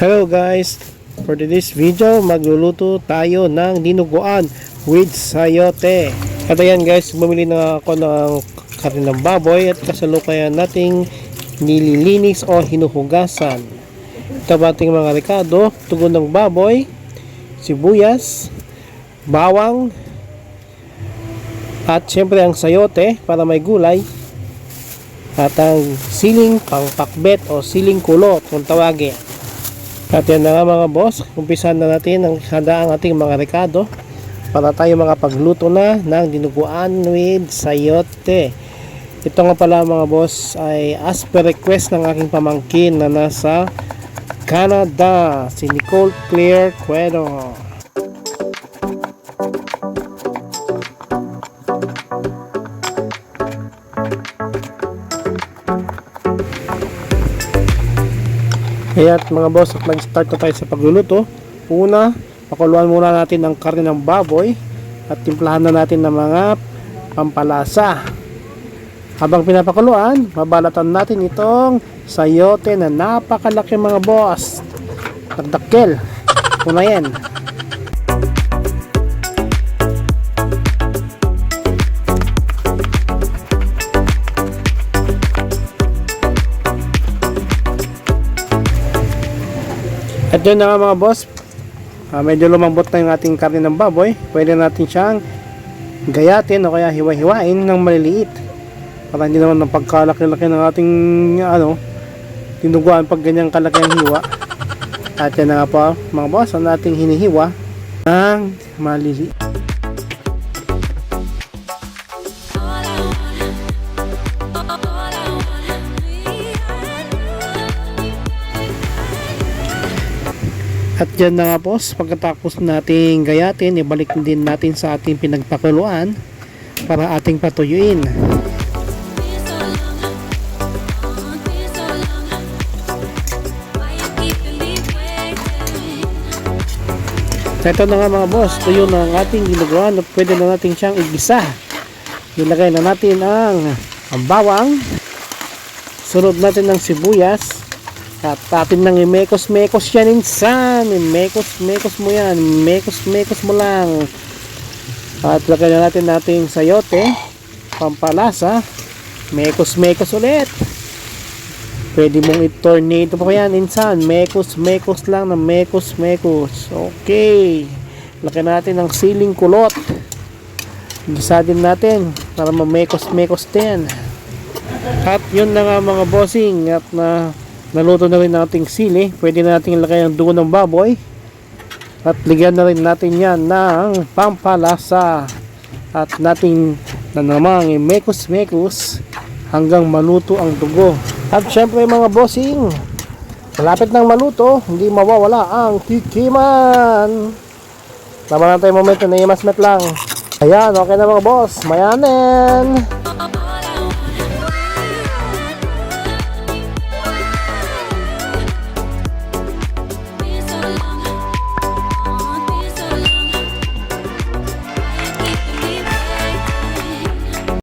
Hello guys, for today's video magluluto tayo ng dinuguan with sayote. At ayan guys, bumili na ako ng karne ng baboy at kasalukuyan nating nililinis o hinuhugasan. Ito ba ating mga rekado: tugon ng baboy, sibuyas, bawang, at syempre ang sayote para may gulay, at ang siling pangpakbet o siling kulot kung tawagin. At yan na nga mga boss, umpisan na natin ang handa ating mga rekado para tayo makapagluto na ng dinuguan with sayote. Ito nga pala mga boss ay as per request ng aking pamangkin na nasa Canada, si Nicole Claire Cuero. Kaya mga boss, at mag-start na tayo sa pagluluto. Una, pakuluan muna natin ang karne ng baboy at timplahan na natin ng mga pampalasa. Habang pinapakuluan, babalatan natin itong sayote na napakalaki mga boss. Nagdakkel. Una yan. At yun na nga mga boss, medyo lumambot na yung ating karne ng baboy. Pwede natin siyang gayatin o kaya hiwa-hiwain ng maliliit para hindi naman ng pagkalaki-laki ng ating dinuguan pag ganyang kalaki ang hiwa. At yan na nga po mga boss, ang ating hinihiwa ng maliliit. At dyan na nga po, pagkatapos nating gayatin, ibalik din natin sa ating pinagpakuluan para ating patuyuin. So ito na nga mga boss, tuyo na ang ating dinuguan at pwede na natin siyang igisa. Nilagay na natin ang bawang, sunod natin ng sibuyas. At atin nang imekos-mekos yan insan. Imekos-mekos mo yan. Mekos-mekos mo lang. At lagay na natin nating sayote, pampalasa. Mekos-mekos ulit. Pwede mong i-tornado pa yan insan. Mekos-mekos lang na mekos-mekos. Okay. Lagay natin ang siling kulot. Gisa din natin para mamekos-mekos din. At yun na nga mga bossing. At naluto na rin nating sili. Pwede na natin ilagay ang dugo ng baboy. At ligyan na rin natin yan ng pampalasa. At natin na namang mekos-mekos hanggang maluto ang dugo. At syempre mga bossing, malapit ng maluto, hindi mawawala ang tikiman. Tama na tayo momento na imasmet lang. Ayan, okay na mga boss. Mayanin.